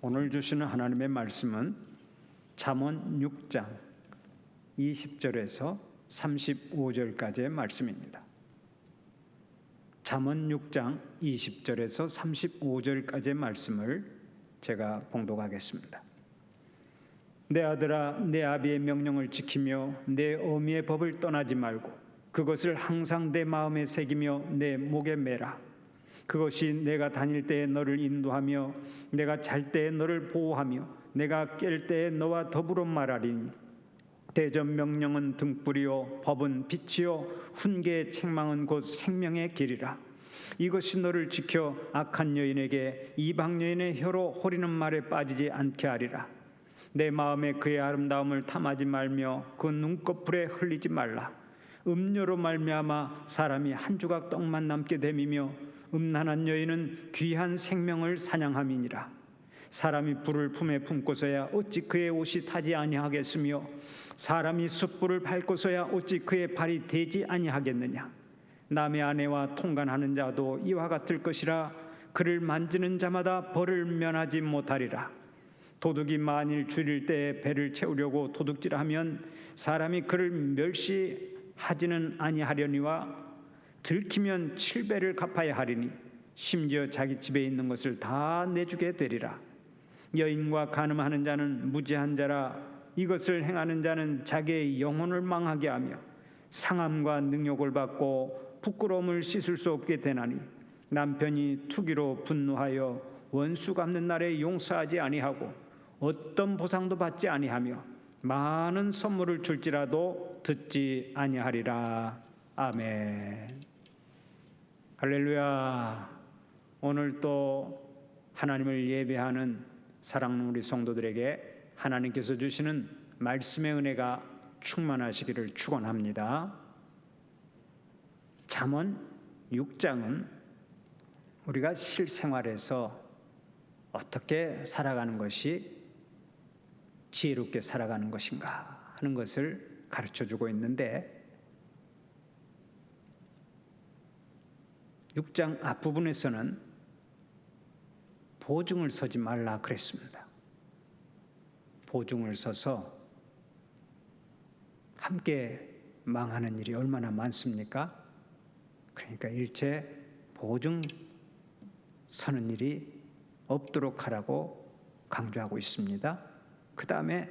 오늘 주시는 하나님의 말씀은 잠언 6장 20절에서 35절까지의 말씀입니다. 잠언 6장 20절에서 35절까지의 말씀을 제가 봉독하겠습니다. 내 아들아, 내 아비의 명령을 지키며 내 어미의 법을 떠나지 말고 그것을 항상 내 마음에 새기며 내 목에 매라. 그것이 내가 다닐 때에 너를 인도하며 내가 잘 때에 너를 보호하며 내가 깰 때에 너와 더불어 말하리니 대접 명령은 등불이요 법은 빛이요 훈계의 책망은 곧 생명의 길이라. 이것이 너를 지켜 악한 여인에게 이방 여인의 혀로 호리는 말에 빠지지 않게 하리라. 내 마음에 그의 아름다움을 탐하지 말며 그 눈꺼풀에 흘리지 말라. 음료로 말미암아 사람이 한 조각 떡만 남게 됨이며 음란한 여인은 귀한 생명을 사냥함이니라. 사람이 불을 품에 품고서야 어찌 그의 옷이 타지 아니하겠으며 사람이 숯불을 밟고서야 어찌 그의 발이 되지 아니하겠느냐. 남의 아내와 통간하는 자도 이와 같을 것이라. 그를 만지는 자마다 벌을 면하지 못하리라. 도둑이 만일 줄일 때에 배를 채우려고 도둑질하면 사람이 그를 멸시하지는 아니하려니와 들키면 7배를 갚아야 하리니 심지어 자기 집에 있는 것을 다 내주게 되리라. 여인과 간음하는 자는 무지한 자라. 이것을 행하는 자는 자기의 영혼을 망하게 하며 상함과 능욕을 받고 부끄러움을 씻을 수 없게 되나니 남편이 투기로 분노하여 원수 갚는 날에 용서하지 아니하고 어떤 보상도 받지 아니하며 많은 선물을 줄지라도 듣지 아니하리라. 아멘. 할렐루야. 오늘 또 하나님을 예배하는 사랑하는 우리 성도들에게 하나님께서 주시는 말씀의 은혜가 충만하시기를 축원합니다. 잠언 6장은 우리가 실생활에서 어떻게 살아가는 것이 지혜롭게 살아가는 것인가 하는 것을 가르쳐주고 있는데 6장 앞부분에서는 보증을 서지 말라 그랬습니다. 보증을 서서 함께 망하는 일이 얼마나 많습니까? 그러니까 일체 보증 서는 일이 없도록 하라고 강조하고 있습니다. 그 다음에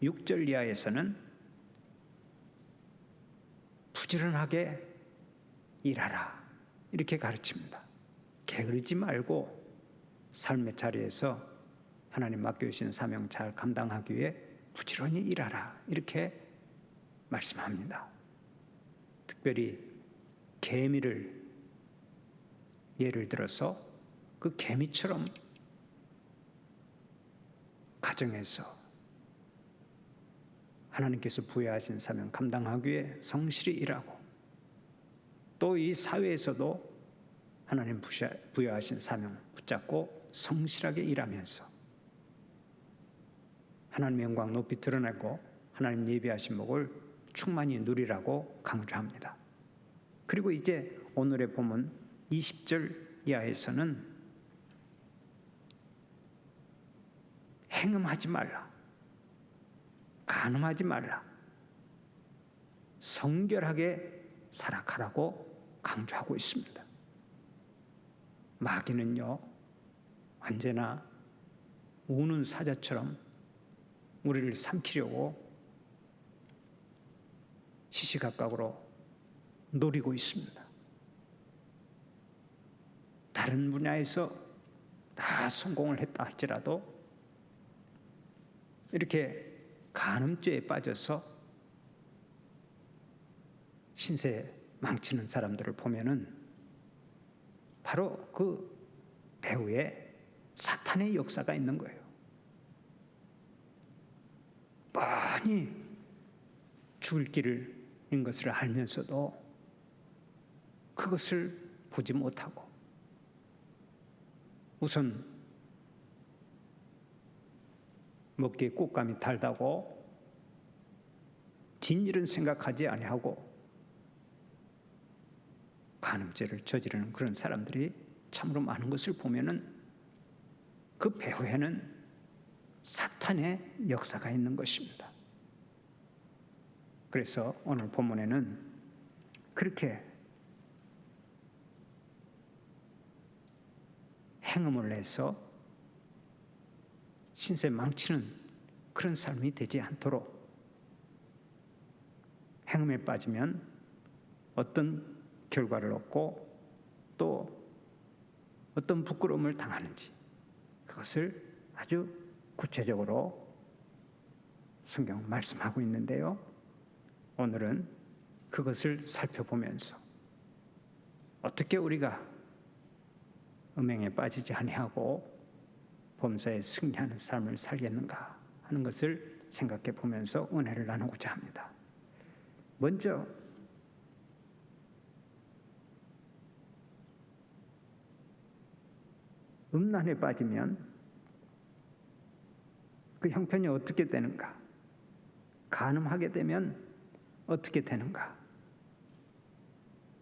6절 이하에서는 부지런하게 일하라 이렇게 가르칩니다. 게으르지 말고 삶의 자리에서 하나님 맡겨주신 사명 잘 감당하기 위해 부지런히 일하라 이렇게 말씀합니다. 특별히 개미를 예를 들어서 그 개미처럼 가정에서 하나님께서 부여하신 사명 감당하기 위해 성실히 일하고 또 이 사회에서도 하나님 부여하신 사명 붙잡고 성실하게 일하면서 하나님의 영광 높이 드러내고 하나님 예비하신 복을 충만히 누리라고 강조합니다. 그리고 이제 오늘의 본문 20절 이하에서는 행음하지 말라, 간음하지 말라, 성결하게 살아가라고 강조하고 있습니다. 마귀는요 언제나 우는 사자처럼 우리를 삼키려고 시시각각으로 노리고 있습니다. 다른 분야에서 다 성공을 했다 할지라도 이렇게 간음죄에 빠져서 신세 망치는 사람들을 보면은 바로 그 배후에 사탄의 역사가 있는 거예요. 뻔히 죽을 길인 것을 알면서도 그것을 보지 못하고 우선 먹기에 꽃감이 달다고 뒷일은 생각하지 아니하고 간음죄를 저지르는 그런 사람들이 참으로 많은 것을 보면은 그 배후에는 사탄의 역사가 있는 것입니다. 그래서 오늘 본문에는 그렇게 행음을 해서 신세 망치는 그런 삶이 되지 않도록, 행음에 빠지면 어떤 결과를 얻고 또 어떤 부끄러움을 당하는지, 그것을 아주 구체적으로 성경 말씀하고 있는데요. 오늘은 그것을 살펴보면서 어떻게 우리가 음행에 빠지지 아니하고 범사에 승리하는 삶을 살겠는가 하는 것을 생각해 보면서 은혜를 나누고자 합니다. 먼저 음란에 빠지면 그 형편이 어떻게 되는가? 간음하게 되면 어떻게 되는가?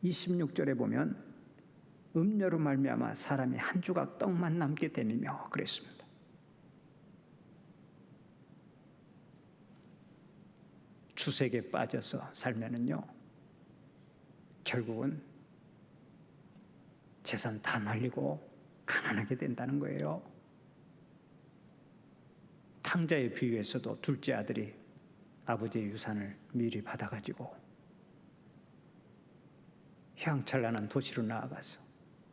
26절에 보면 음료로 말미암아 사람이 한 조각 떡만 남게 되며 그랬습니다. 주색에 빠져서 살면은요, 결국은 재산 다 날리고 가난하게 된다는 거예요. 탕자의 비유에서도 둘째 아들이 아버지의 유산을 미리 받아가지고 휘황찬란한 도시로 나아가서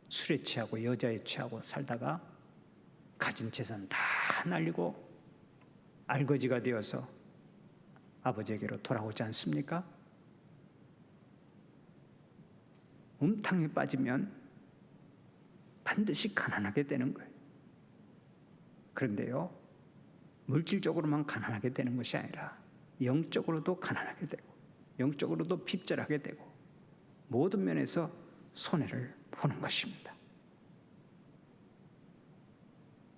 술에 취하고 여자에 취하고 살다가 가진 재산 다 날리고 알거지가 되어서 아버지에게로 돌아오지 않습니까? 음탕에 빠지면 반드시 가난하게 되는 거예요. 그런데요, 물질적으로만 가난하게 되는 것이 아니라 영적으로도 가난하게 되고 영적으로도 핍절하게 되고 모든 면에서 손해를 보는 것입니다.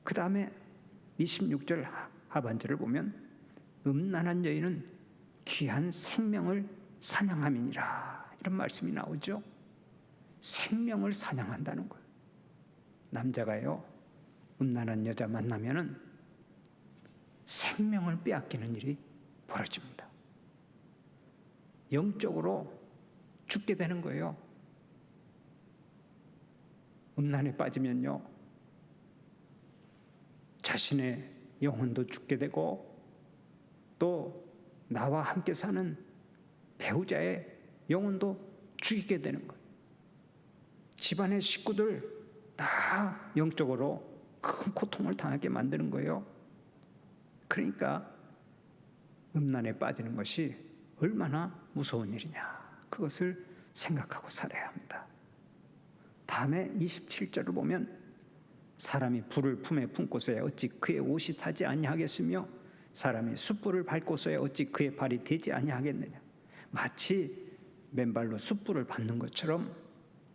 그 다음에 26절 하반절을 보면 음란한 여인은 귀한 생명을 사냥함이니라, 이런 말씀이 나오죠. 생명을 사냥한다는 거예요. 남자가요, 음란한 여자 만나면은 생명을 빼앗기는 일이 벌어집니다. 영적으로 죽게 되는 거예요. 음란에 빠지면요, 자신의 영혼도 죽게 되고 또 나와 함께 사는 배우자의 영혼도 죽이게 되는 거예요. 집안의 식구들 다 영적으로 큰 고통을 당하게 만드는 거예요. 그러니까 음란에 빠지는 것이 얼마나 무서운 일이냐, 그것을 생각하고 살아야 합니다. 다음에 27절을 보면 사람이 불을 품에 품고서야 어찌 그의 옷이 타지 아니하겠으며 사람이 숯불을 밟고서야 어찌 그의 발이 되지 아니하겠느냐. 마치 맨발로 숯불을 밟는 것처럼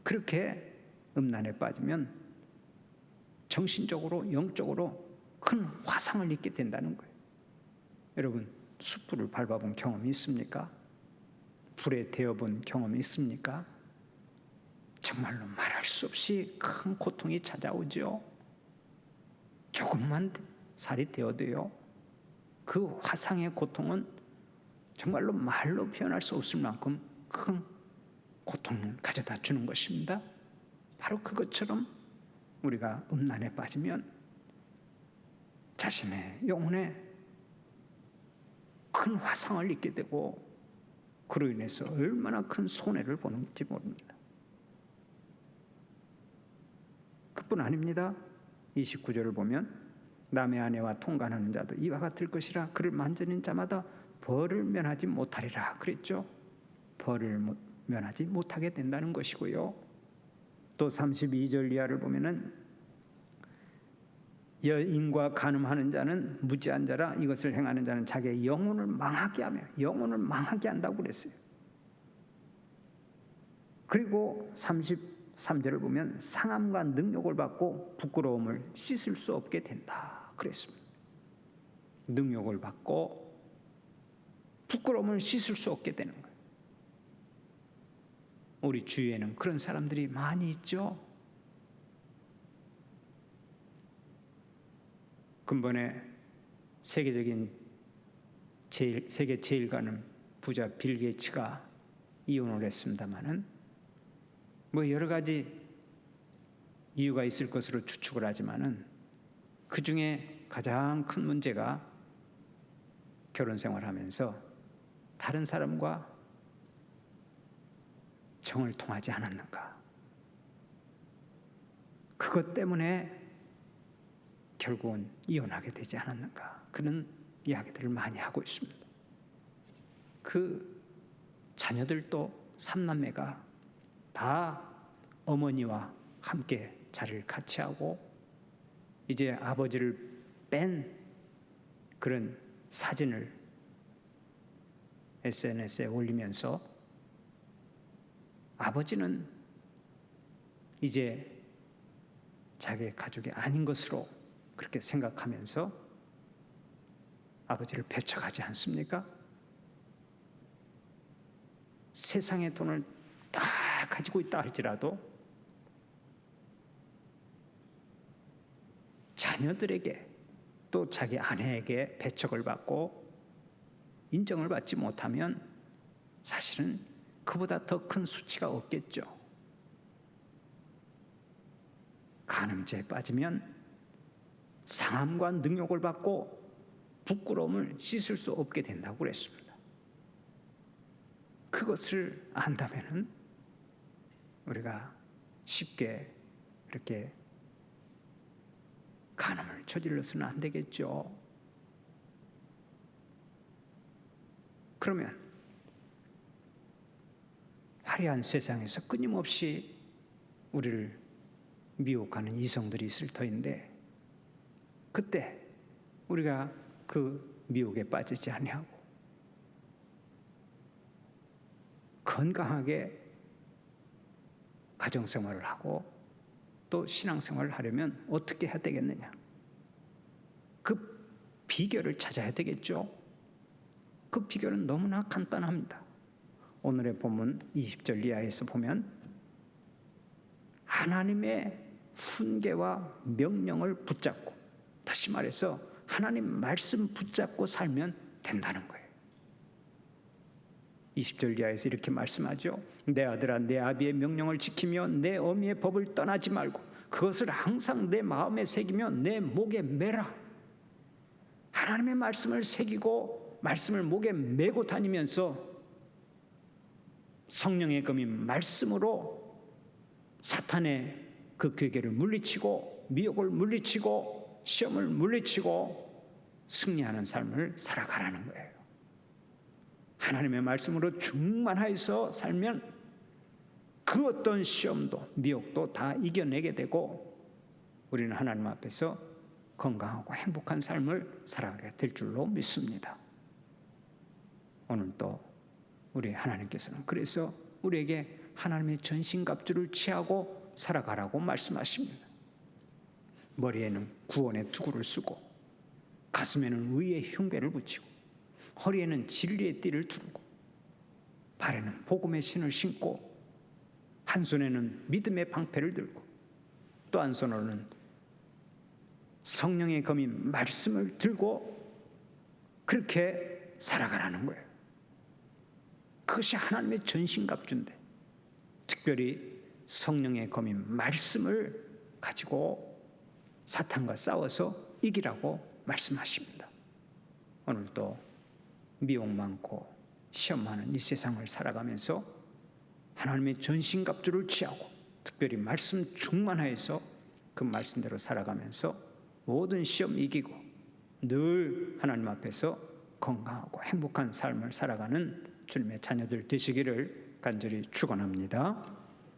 그렇게 음란에 빠지면 정신적으로 영적으로 큰 화상을 입게 된다는 거예요. 여러분, 숯불을 밟아본 경험이 있습니까? 불에 데워본 경험이 있습니까? 정말로 말할 수 없이 큰 고통이 찾아오죠. 조금만 살이 데워도요, 그 화상의 고통은 정말로 말로 표현할 수 없을 만큼 큰 고통을 가져다 주는 것입니다. 바로 그것처럼 우리가 음란에 빠지면 자신의 영혼에 큰 화상을 입게 되고 그로 인해서 얼마나 큰 손해를 보는지 모릅니다. 그뿐 아닙니다. 29절을 보면 남의 아내와 통관하는 자도 이와 같을 것이라 그를 만지는 자마다 벌을 면하지 못하리라 그랬죠. 벌을 면하지 못하게 된다는 것이고요. 또 32절 이하를 보면은 여인과 간음하는 자는 무지한 자라 이것을 행하는 자는 자기의 영혼을 망하게 하며 영혼을 망하게 한다고 그랬어요. 그리고 33절을 보면 상함과 능욕을 받고 부끄러움을 씻을 수 없게 된다 그랬습니다. 능욕을 받고 부끄러움을 씻을 수 없게 되는 거예요. 우리 주위에는 그런 사람들이 많이 있죠. 근본에 세계 제일 가는 부자 빌 게이츠가 이혼을 했습니다마는 뭐 여러 가지 이유가 있을 것으로 추측을 하지만은 그 중에 가장 큰 문제가 결혼 생활하면서 다른 사람과 정을 통하지 않았는가. 그것 때문에 결국은 이혼하게 되지 않았는가. 그런 이야기들을 많이 하고 있습니다. 그 자녀들도 3남매가 다 어머니와 함께 자리를 같이 하고 이제 아버지를 뺀 그런 사진을 SNS에 올리면서 아버지는 이제 자기의 가족이 아닌 것으로 그렇게 생각하면서 아버지를 배척하지 않습니까? 세상의 돈을 다 가지고 있다 할지라도 자녀들에게 또 자기 아내에게 배척을 받고 인정을 받지 못하면 사실은 그보다 더 큰 수치가 없겠죠. 간음죄에 빠지면 상함과 능욕을 받고 부끄러움을 씻을 수 없게 된다고 그랬습니다. 그것을 안다면은 우리가 쉽게 이렇게 간음을 저질러서는 안 되겠죠. 그러면 화려한 세상에서 끊임없이 우리를 미혹하는 이성들이 있을 터인데 그때 우리가 그 미혹에 빠지지 아니하고 건강하게 가정생활을 하고 또 신앙생활을 하려면 어떻게 해야 되겠느냐? 그 비결을 찾아야 되겠죠. 그 비결은 너무나 간단합니다. 오늘의 본문 20절 이하에서 보면 하나님의 훈계와 명령을 붙잡고, 다시 말해서 하나님 말씀 붙잡고 살면 된다는 거예요. 20절 이하에서 이렇게 말씀하죠. 내 아들아, 내 아비의 명령을 지키며 내 어미의 법을 떠나지 말고 그것을 항상 내 마음에 새기며 내 목에 매라. 하나님의 말씀을 새기고 말씀을 목에 메고 다니면서 성령의 검인 말씀으로 사탄의 그 괴계를 물리치고 미혹을 물리치고 시험을 물리치고 승리하는 삶을 살아가라는 거예요. 하나님의 말씀으로 충만하여서 살면 그 어떤 시험도 미혹도 다 이겨내게 되고 우리는 하나님 앞에서 건강하고 행복한 삶을 살아가게 될 줄로 믿습니다. 오늘 또 우리 하나님께서는 그래서 우리에게 하나님의 전신갑주를 취하고 살아가라고 말씀하십니다. 머리에는 구원의 투구를 쓰고 가슴에는 의의 흉배를 붙이고 허리에는 진리의 띠를 두르고 발에는 복음의 신을 신고 한 손에는 믿음의 방패를 들고 또 한 손으로는 성령의 검인 말씀을 들고 그렇게 살아가라는 거예요. 그것이 하나님의 전신갑주인데 특별히 성령의 검인 말씀을 가지고 사탄과 싸워서 이기라고 말씀하십니다. 오늘도 미혹 많고 시험 많은 이 세상을 살아가면서 하나님의 전신갑주를 취하고 특별히 말씀 충만하여서 그 말씀대로 살아가면서 모든 시험 이기고 늘 하나님 앞에서 건강하고 행복한 삶을 살아가는 주님의 자녀들 되시기를 간절히 축원합니다.